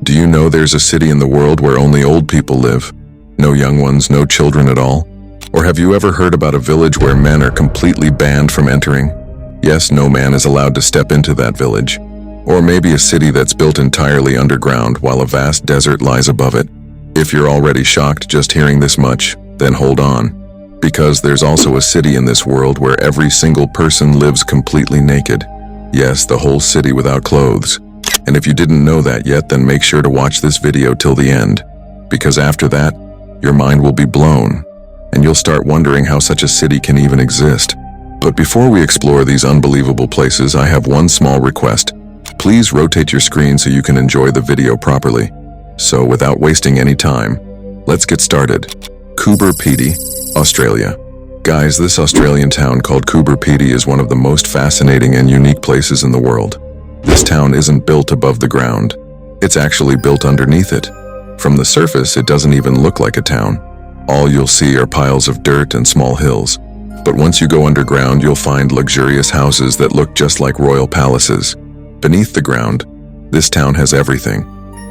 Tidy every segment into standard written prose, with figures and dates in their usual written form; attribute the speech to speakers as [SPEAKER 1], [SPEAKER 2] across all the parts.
[SPEAKER 1] Do you know there's a city in the world where only old people live? No young ones, no children at all? Or have you ever heard about a village where men are completely banned from entering? Yes, no man is allowed to step into that village. Or maybe a city that's built entirely underground while a vast desert lies above it. If you're already shocked just hearing this much, then hold on. Because there's also a city in this world where every single person lives completely naked. Yes, the whole city without clothes. And if you didn't know that yet, then make sure to watch this video till the end. Because after that, your mind will be blown, and you'll start wondering how such a city can even exist. But before we explore these unbelievable places, I have one small request. Please rotate your screen so you can enjoy the video properly. So without wasting any time, let's get started. Coober Pedy, Australia. Guys, this Australian town called Coober Pedy is one of the most fascinating and unique places in the world. This town isn't built above the ground. It's actually built underneath it. From the surface, it doesn't even look like a town. All you'll see are piles of dirt and small hills. But once you go underground, you'll find luxurious houses that look just like royal palaces. Beneath the ground, this town has everything.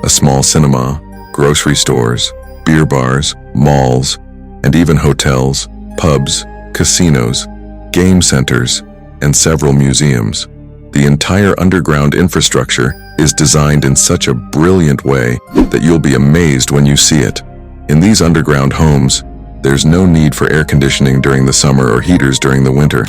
[SPEAKER 1] A small cinema, grocery stores, beer bars, malls, and even hotels, pubs, casinos, game centers, and several museums. The entire underground infrastructure is designed in such a brilliant way that you'll be amazed when you see it. In these underground homes, there's no need for air conditioning during the summer or heaters during the winter.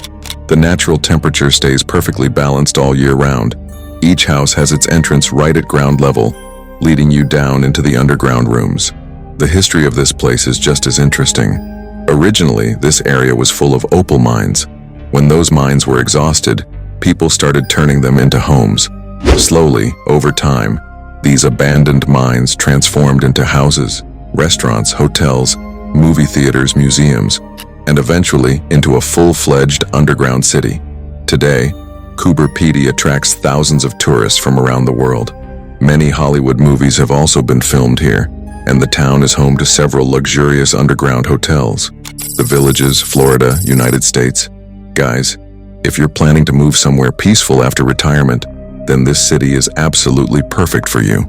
[SPEAKER 1] The natural temperature stays perfectly balanced all year round. Each house has its entrance right at ground level, leading you down into the underground rooms. The history of this place is just as interesting. Originally, this area was full of opal mines. When those mines were exhausted, people started turning them into homes. Slowly, over time, these abandoned mines transformed into houses, restaurants, hotels, movie theaters, museums, and eventually into a full-fledged underground city. Today, Coober Pedy attracts thousands of tourists from around the world. Many Hollywood movies have also been filmed here, and the town is home to several luxurious underground hotels. The Villages, Florida, United States. Guys, if you're planning to move somewhere peaceful after retirement, then this city is absolutely perfect for you.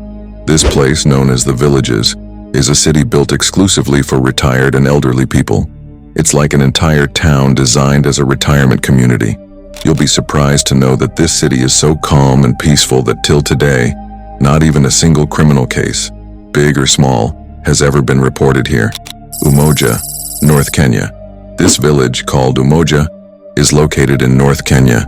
[SPEAKER 1] This place, known as the Villages, is a city built exclusively for retired and elderly people. It's like an entire town designed as a retirement community. You'll be surprised to know that this city is so calm and peaceful that till today, not even a single criminal case, big or small, has ever been reported here. Umoja, North Kenya. This village, called Umoja, is located in North Kenya,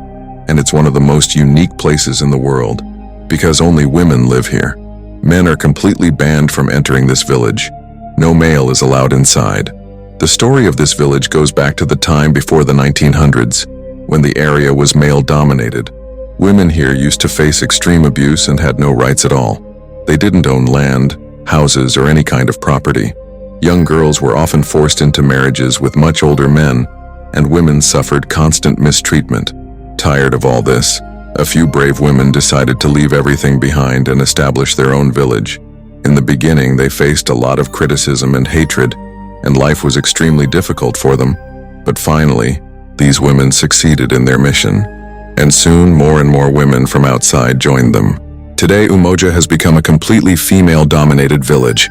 [SPEAKER 1] and it's one of the most unique places in the world because only women live here. Men are completely banned from entering this village. No male is allowed inside. The story of this village goes back to the time before the 1900s, when the area was male-dominated. Women here used to face extreme abuse and had no rights at all. They didn't own land, houses, or any kind of property. Young girls were often forced into marriages with much older men, and women suffered constant mistreatment. Tired of all this, a few brave women decided to leave everything behind and establish their own village. In the beginning, they faced a lot of criticism and hatred, and life was extremely difficult for them. But finally, these women succeeded in their mission, and soon more and more women from outside joined them. Today, Umoja has become a completely female-dominated village.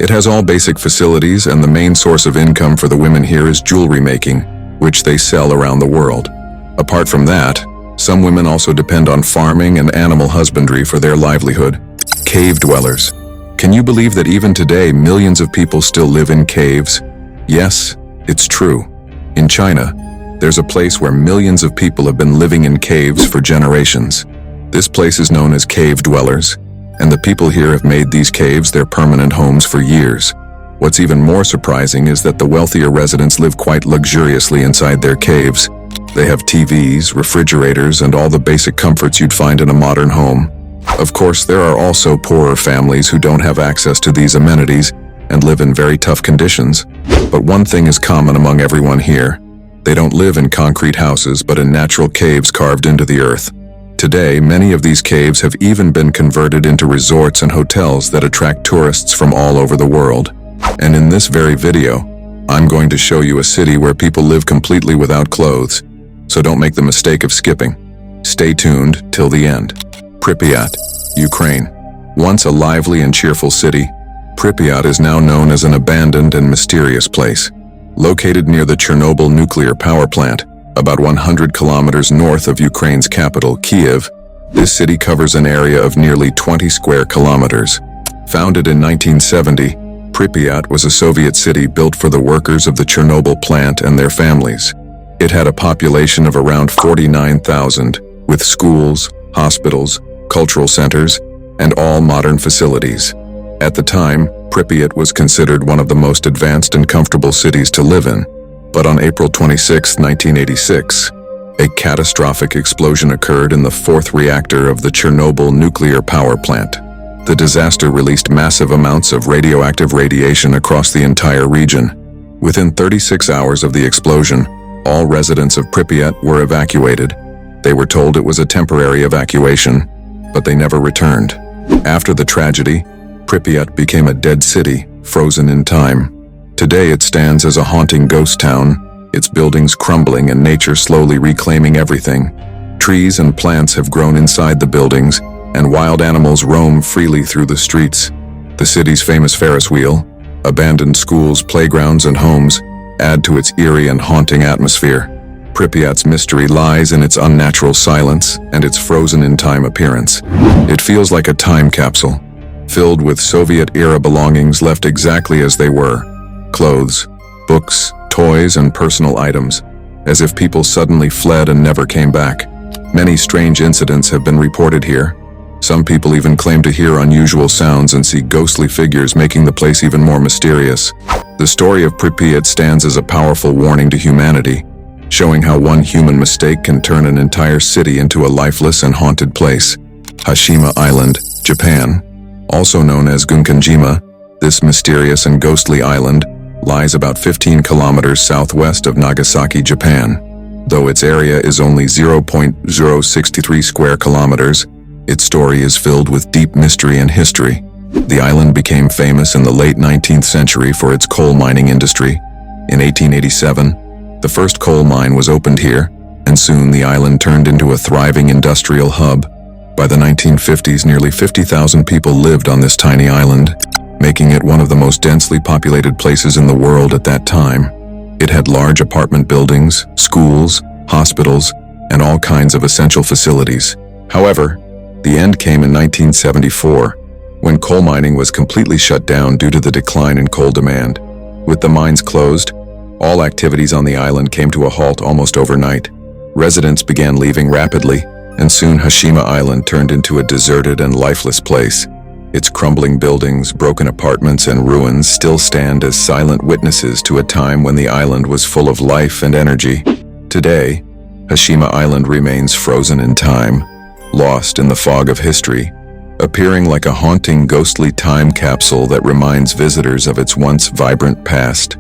[SPEAKER 1] It has all basic facilities, and the main source of income for the women here is jewelry making, which they sell around the world. Apart from that, some women also depend on farming and animal husbandry for their livelihood. Cave dwellers. Can you believe that even today millions of people still live in caves? Yes, it's true. In China, there's a place where millions of people have been living in caves for generations. This place is known as cave dwellers, and the people here have made these caves their permanent homes for years. What's even more surprising is that the wealthier residents live quite luxuriously inside their caves. They have TVs, refrigerators, and all the basic comforts you'd find in a modern home. Of course, there are also poorer families who don't have access to these amenities and live in very tough conditions. But one thing is common among everyone here. They don't live in concrete houses, but in natural caves carved into the earth. Today, many of these caves have even been converted into resorts and hotels that attract tourists from all over the world. And in this very video, I'm going to show you a city where people live completely without clothes. So don't make the mistake of skipping. Stay tuned till the end. Pripyat, Ukraine. Once a lively and cheerful city, Pripyat is now known as an abandoned and mysterious place. Located near the Chernobyl nuclear power plant, about 100 kilometers north of Ukraine's capital, Kyiv, this city covers an area of nearly 20 square kilometers. Founded in 1970, Pripyat was a Soviet city built for the workers of the Chernobyl plant and their families. It had a population of around 49,000, with schools, hospitals, cultural centers, and all modern facilities. At the time, Pripyat was considered one of the most advanced and comfortable cities to live in. But on April 26, 1986, a catastrophic explosion occurred in the fourth reactor of the Chernobyl nuclear power plant. The disaster released massive amounts of radioactive radiation across the entire region. Within 36 hours of the explosion, all residents of Pripyat were evacuated. They were told it was a temporary evacuation, but they never returned. After the tragedy, Pripyat became a dead city, frozen in time. Today it stands as a haunting ghost town, its buildings crumbling and nature slowly reclaiming everything. Trees and plants have grown inside the buildings, and wild animals roam freely through the streets. The city's famous Ferris wheel, abandoned schools, playgrounds, and homes add to its eerie and haunting atmosphere. Pripyat's mystery lies in its unnatural silence and its frozen-in-time appearance. It feels like a time capsule, filled with Soviet-era belongings left exactly as they were. Clothes, books, toys, and personal items, as if people suddenly fled and never came back. Many strange incidents have been reported here. Some people even claim to hear unusual sounds and see ghostly figures, making the place even more mysterious. The story of Pripyat stands as a powerful warning to humanity, showing how one human mistake can turn an entire city into a lifeless and haunted place. Hashima Island, Japan, also known as Gunkanjima, this mysterious and ghostly island lies about 15 kilometers southwest of Nagasaki, Japan. Though its area is only 0.063 square kilometers, its story is filled with deep mystery and history. The island became famous in the late 19th century for its coal mining industry. In 1887, the first coal mine was opened here, and soon the island turned into a thriving industrial hub. By the 1950s, nearly 50,000 people lived on this tiny island, making it one of the most densely populated places in the world at that time. It had large apartment buildings, schools, hospitals, and all kinds of essential facilities. However, the end came in 1974, when coal mining was completely shut down due to the decline in coal demand. With the mines closed, all activities on the island came to a halt almost overnight. Residents began leaving rapidly, and soon Hashima Island turned into a deserted and lifeless place. Its crumbling buildings, broken apartments, and ruins still stand as silent witnesses to a time when the island was full of life and energy. Today, Hashima Island remains frozen in time, lost in the fog of history, appearing like a haunting, ghostly time capsule that reminds visitors of its once vibrant past.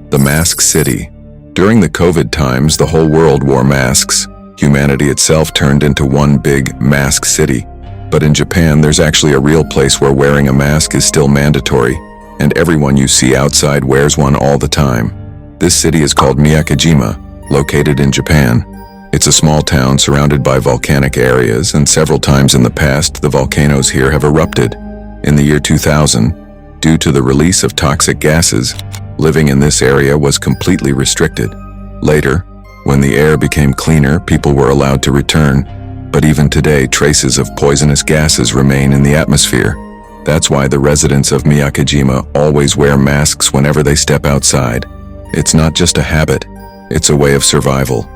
[SPEAKER 1] The Mask City. During the COVID times, the whole world wore masks. Humanity itself turned into one big mask city. But in Japan, there's actually a real place where wearing a mask is still mandatory, and everyone you see outside wears one all the time. This city is called Miyakojima, located in Japan. It's a small town surrounded by volcanic areas, and several times in the past, the volcanoes here have erupted. In the year 2000, due to the release of toxic gases, living in this area was completely restricted. Later, when the air became cleaner, people were allowed to return. But even today, traces of poisonous gases remain in the atmosphere. That's why the residents of Miyakojima always wear masks whenever they step outside. It's not just a habit, it's a way of survival.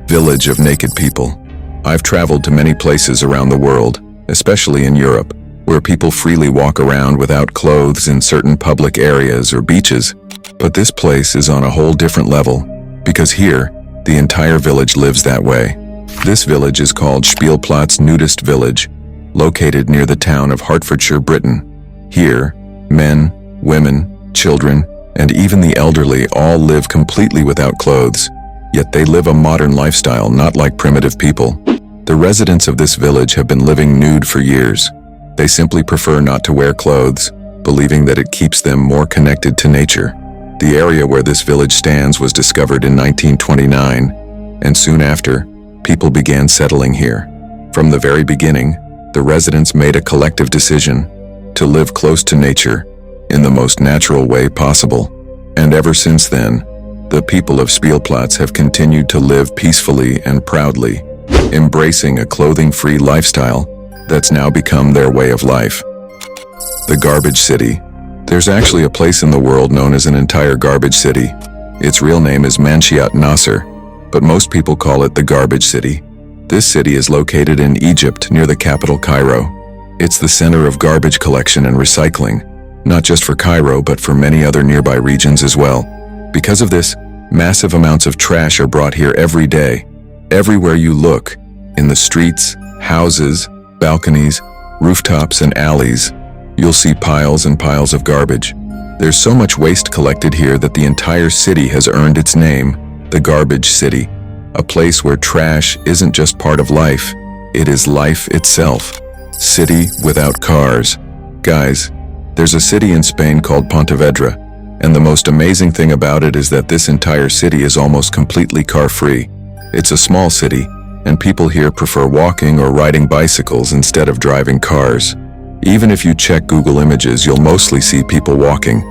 [SPEAKER 1] Village of Naked People. I've traveled to many places around the world, especially in Europe, where people freely walk around without clothes in certain public areas or beaches. But this place is on a whole different level, because here, the entire village lives that way. This village is called Spielplatz Nudist Village, located near the town of Hertfordshire, Britain. Here, men, women, children, and even the elderly all live completely without clothes, yet they live a modern lifestyle, not like primitive people. The residents of this village have been living nude for years. They simply prefer not to wear clothes, believing that it keeps them more connected to nature. The area where this village stands was discovered in 1929, and soon after, people began settling here. From the very beginning, the residents made a collective decision to live close to nature in the most natural way possible. And ever since then, the people of Spielplatz have continued to live peacefully and proudly, embracing a clothing-free lifestyle that's now become their way of life. The Garbage City. There's actually a place in the world known as an entire garbage city. Its real name is Manshiat Nasser, but most people call it the Garbage City. This city is located in Egypt near the capital Cairo. It's the center of garbage collection and recycling, not just for Cairo but for many other nearby regions as well. Because of this, massive amounts of trash are brought here every day. Everywhere you look, in the streets, houses, balconies, rooftops, and alleys, you'll see piles and piles of garbage. There's so much waste collected here that the entire city has earned its name, the Garbage City, a place where trash isn't just part of life, it is life itself. City without cars. Guys, there's a city in Spain called Pontevedra, and the most amazing thing about it is that this entire city is almost completely car-free. It's a small city, and people here prefer walking or riding bicycles instead of driving cars. Even if you check Google Images, you'll mostly see people walking.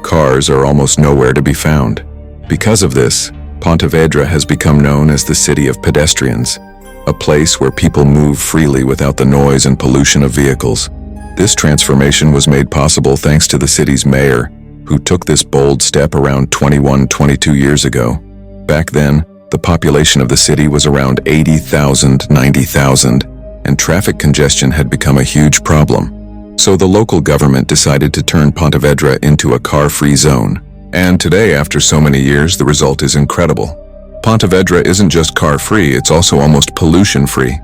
[SPEAKER 1] Cars are almost nowhere to be found. Because of this, Pontevedra has become known as the City of Pedestrians, a place where people move freely without the noise and pollution of vehicles. This transformation was made possible thanks to the city's mayor, who took this bold step around 22 years ago. Back then, the population of the city was around 80,000, 90,000, and traffic congestion had become a huge problem. So the local government decided to turn Pontevedra into a car-free zone. And today, after so many years, the result is incredible. Pontevedra isn't just car-free, it's also almost pollution-free.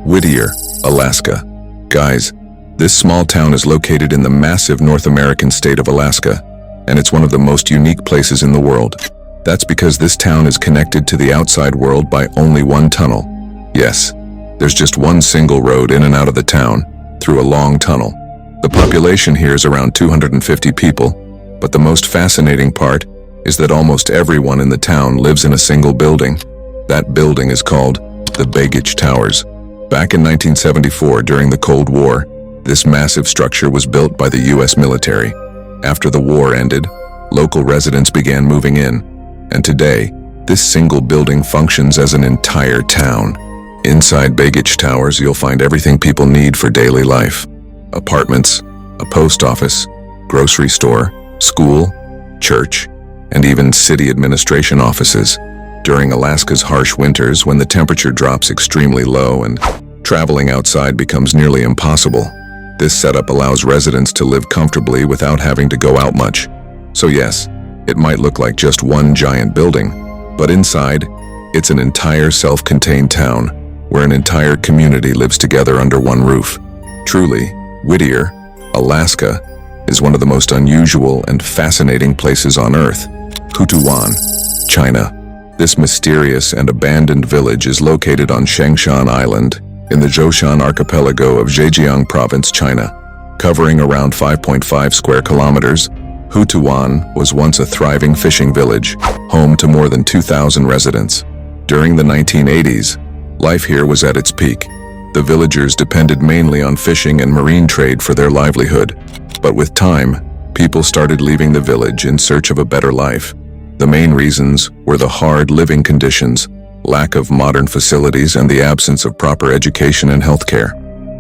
[SPEAKER 1] Whittier, Alaska. Guys, this small town is located in the massive North American state of Alaska, and it's one of the most unique places in the world. That's because this town is connected to the outside world by only one tunnel. Yes, there's just one single road in and out of the town, through a long tunnel. The population here is around 250 people, but the most fascinating part is that almost everyone in the town lives in a single building. That building is called the Begich Towers. Back in 1974, during the Cold War, this massive structure was built by the US military. After the war ended, local residents began moving in, and today, this single building functions as an entire town. Inside Begich Towers, you'll find everything people need for daily life. Apartments, a post office, grocery store, school, church, and even city administration offices. During Alaska's harsh winters, when the temperature drops extremely low and traveling outside becomes nearly impossible, this setup allows residents to live comfortably without having to go out much. So yes, it might look like just one giant building, but inside, it's an entire self-contained town where an entire community lives together under one roof. Truly, Whittier, Alaska, is one of the most unusual and fascinating places on Earth. Hutuwan, China. This mysterious and abandoned village is located on Shengshan Island in the Zhoushan archipelago of Zhejiang province, China. Covering around 5.5 square kilometers, Hutuwan was once a thriving fishing village, home to more than 2,000 residents. During the 1980s, life here was at its peak. The villagers depended mainly on fishing and marine trade for their livelihood. But with time, people started leaving the village in search of a better life. The main reasons were the hard living conditions, lack of modern facilities, and the absence of proper education and healthcare.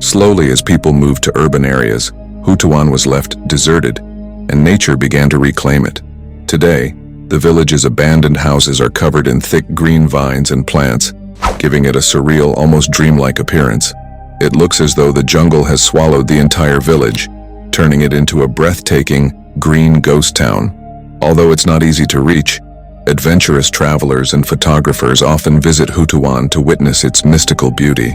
[SPEAKER 1] Slowly, as people moved to urban areas, Hutuwan was left deserted, and nature began to reclaim it. Today, the village's abandoned houses are covered in thick green vines and plants, giving it a surreal, almost dreamlike appearance. It looks as though the jungle has swallowed the entire village, turning it into a breathtaking, green ghost town. Although it's not easy to reach, adventurous travelers and photographers often visit Hutuwan to witness its mystical beauty.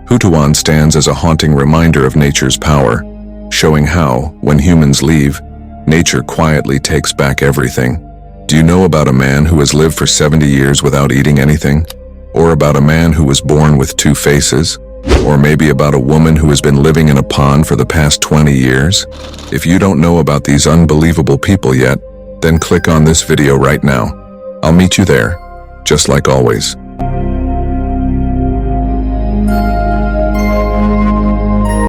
[SPEAKER 1] Hutuwan stands as a haunting reminder of nature's power, showing how, when humans leave, nature quietly takes back everything. Do you know about a man who has lived for 70 years without eating anything? Or about a man who was born with two faces? Or maybe about a woman who has been living in a pond for the past 20 years? If you don't know about these unbelievable people yet, then click on this video right now. I'll meet you there, just like always.